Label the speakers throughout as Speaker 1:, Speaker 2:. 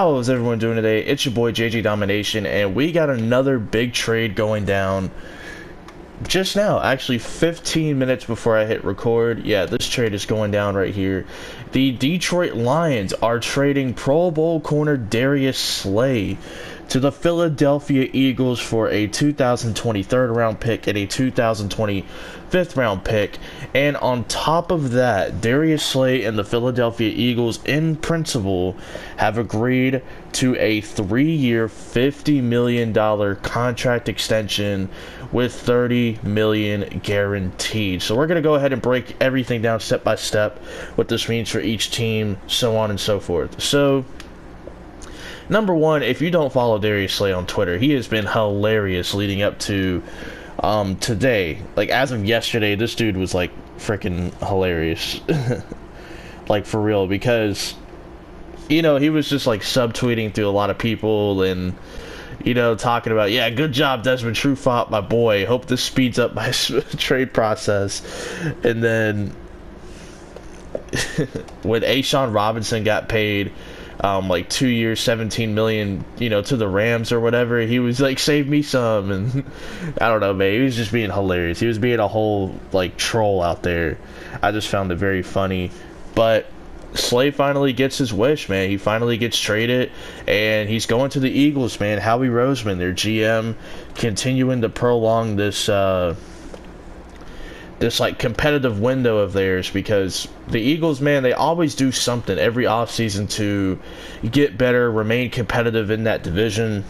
Speaker 1: How is everyone doing today? It's your boy JJ Domination, and we got another big trade going down just now. Actually, 15 minutes before I hit record. Yeah, this trade is going down right here. The Detroit Lions are trading Pro Bowl corner Darius Slay to the Philadelphia Eagles for a 2020 third round pick and a 2020 fifth round pick. And on top of that, Darius Slay and the Philadelphia Eagles in principle have agreed to a 3-year $50 million contract extension with $30 million guaranteed. So we're going to go ahead and break everything down step by step, what this means for each team, so on and so forth. So number one, if you don't follow Darius Slay on Twitter, he has been hilarious leading up to today. Like, as of yesterday, this dude was like freaking hilarious. Like, for real, because he was just like subtweeting through a lot of people and talking about, yeah, good job Desmond Trufant, my boy, hope this speeds up my trade process. And then when Ashawn Robinson got paid like 2 years, 17 million, to the Rams or whatever, he was like, save me some. And I don't know, man, he was just being hilarious. He was being a whole like troll out there. I just found it very funny. But Slay finally gets his wish, man. He finally gets traded, and he's going to the Eagles, man. Howie Roseman, their GM, continuing to prolong this like competitive window of theirs, because the Eagles, man, they always do something every offseason to get better, remain competitive in that division.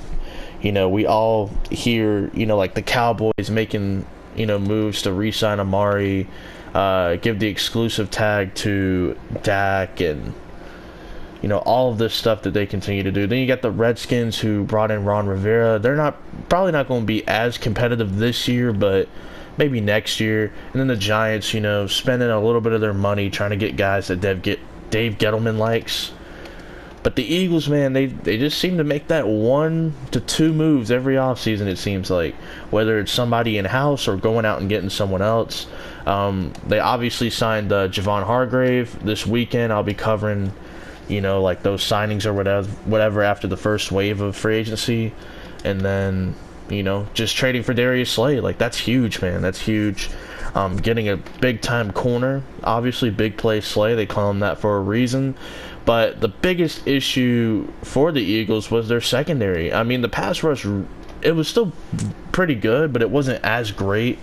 Speaker 1: We all hear, like the Cowboys making, moves to re-sign Amari, give the exclusive tag to Dak, and all of this stuff that they continue to do. Then you got the Redskins, who brought in Ron Rivera. They're probably not going to be as competitive this year, but maybe next year. And then the Giants, spending a little bit of their money trying to get guys that Dave Gettleman likes. But the Eagles, man, they just seem to make that 1 to 2 moves every offseason, it seems like. Whether it's somebody in-house or going out and getting someone else. They obviously signed Javon Hargrave this weekend. I'll be covering, like those signings or whatever after the first wave of free agency. And then just trading for Darius Slay, like, that's huge, man. That's huge. Getting a big-time corner, obviously big play Slay. They call him that for a reason. But the biggest issue for the Eagles was their secondary. I mean, the pass rush, it was still pretty good, but it wasn't as great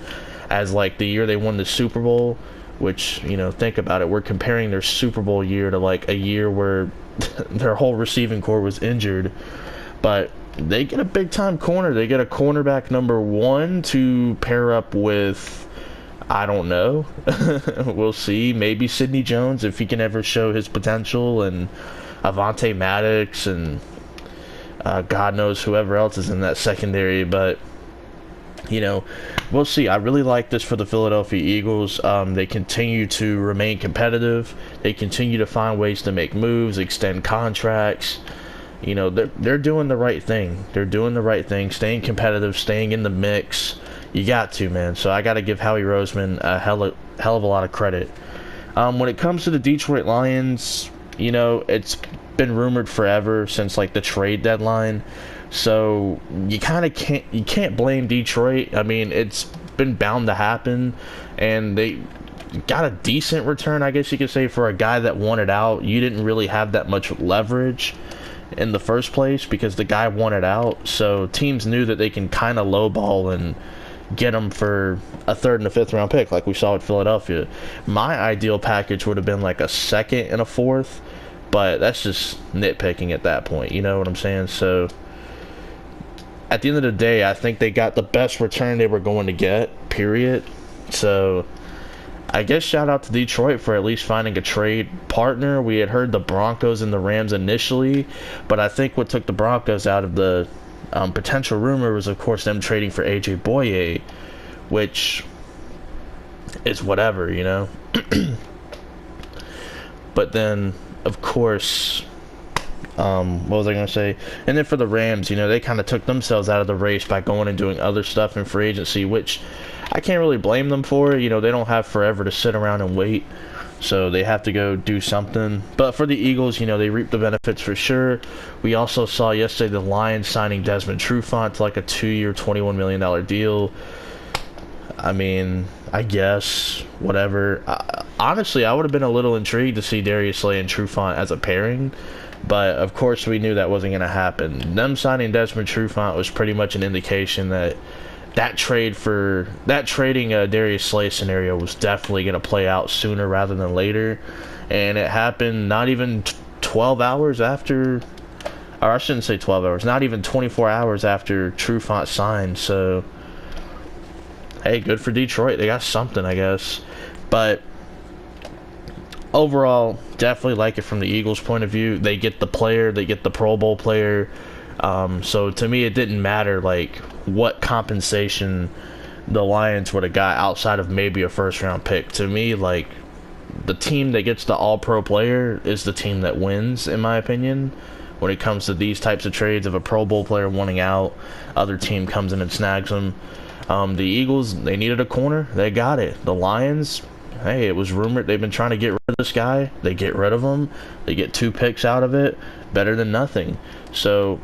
Speaker 1: as, like, the year they won the Super Bowl, which, think about it. We're comparing their Super Bowl year to, like, a year where their whole receiving core was injured. But they get a big-time corner. They get a cornerback number 1 to pair up with, I don't know. We'll see. Maybe Sidney Jones, if he can ever show his potential, and Avonte Maddox, and God knows whoever else is in that secondary. But, we'll see. I really like this for the Philadelphia Eagles. They continue to remain competitive. They continue to find ways to make moves, extend contracts. They're doing the right thing. They're doing the right thing, staying competitive, staying in the mix. You got to, man. So I got to give Howie Roseman a hell of a lot of credit. When it comes to the Detroit Lions, it's been rumored forever since like the trade deadline. So you can't blame Detroit. I mean, it's been bound to happen, and they got a decent return, I guess you could say, for a guy that wanted out. You didn't really have that much leverage in the first place because the guy wanted out, so teams knew that they can kind of lowball and get him for a third and a fifth round pick, like we saw at Philadelphia. My ideal package would have been like a second and a fourth, but that's just nitpicking at that point, you know what I'm saying? So at the end of the day, I think they got the best return they were going to get, period. So I guess shout out to Detroit for at least finding a trade partner. We had heard the Broncos and the Rams initially, but I think what took the Broncos out of the potential rumor was, of course, them trading for A.J. Boye, which is whatever, But then, of course, what was I going to say? And then for the Rams, they kind of took themselves out of the race by going and doing other stuff in free agency, which I can't really blame them for. They don't have forever to sit around and wait. So they have to go do something. But for the Eagles, you know, they reap the benefits for sure. We also saw yesterday the Lions signing Desmond Trufant to like a 2-year, $21 million deal. I mean, I guess, whatever. Honestly, I would have been a little intrigued to see Darius Slay and Trufant as a pairing. But, of course, we knew that wasn't going to happen. Them signing Desmond Trufant was pretty much an indication that trading Darius Slay scenario was definitely going to play out sooner rather than later, and it happened not even 12 hours after, or I shouldn't say 12 hours, not even 24 hours after Trufant signed. So hey, good for Detroit, they got something, I guess. But overall, definitely like it from the Eagles' point of view. They get the player, they get the Pro Bowl player. So to me, it didn't matter like what compensation the Lions would have got outside of maybe a first-round pick. To me, like, the team that gets the All-Pro player is the team that wins, in my opinion, when it comes to these types of trades. If a Pro Bowl player wanting out, other team comes in and snags them. The Eagles, they needed a corner. They got it. The Lions, hey, it was rumored they've been trying to get rid of this guy. They get rid of him. They get 2 picks out of it. Better than nothing. So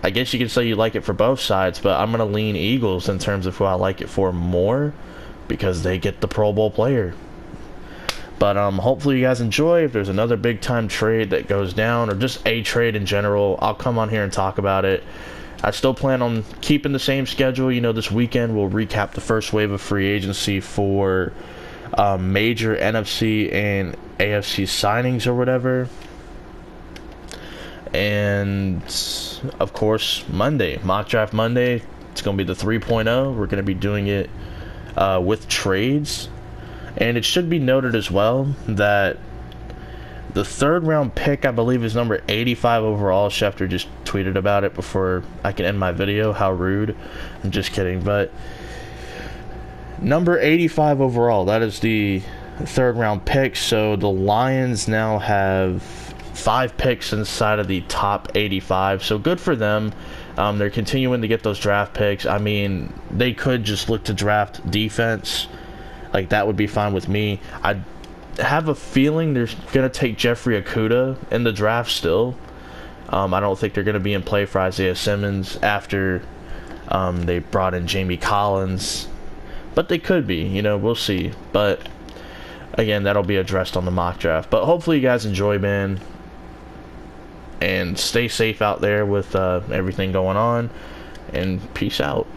Speaker 1: I guess you could say you like it for both sides, but I'm going to lean Eagles in terms of who I like it for more, because they get the Pro Bowl player. But hopefully you guys enjoy. If there's another big time trade that goes down, or just a trade in general, I'll come on here and talk about it. I still plan on keeping the same schedule. You know, this weekend we'll recap the first wave of free agency for major NFC and AFC signings or whatever. And of course, Monday, mock draft Monday, it's going to be the 3.0. We're going to be doing it with trades. And it should be noted as well that the 3rd round pick, I believe, is number 85 overall. Schefter just tweeted about it before I can end my video. How rude. I'm just kidding. But number 85 overall, that is the 3rd round pick. So the Lions now have 5 picks inside of the top 85, so good for them. They're continuing to get those draft picks. I mean, they could just look to draft defense. Like, that would be fine with me. I have a feeling they're going to take Jeffrey Okudah in the draft still. I don't think they're going to be in play for Isaiah Simmons after they brought in Jamie Collins. But they could be, you know, we'll see. But, again, that'll be addressed on the mock draft. But hopefully you guys enjoy, man. And stay safe out there with everything going on. And peace out.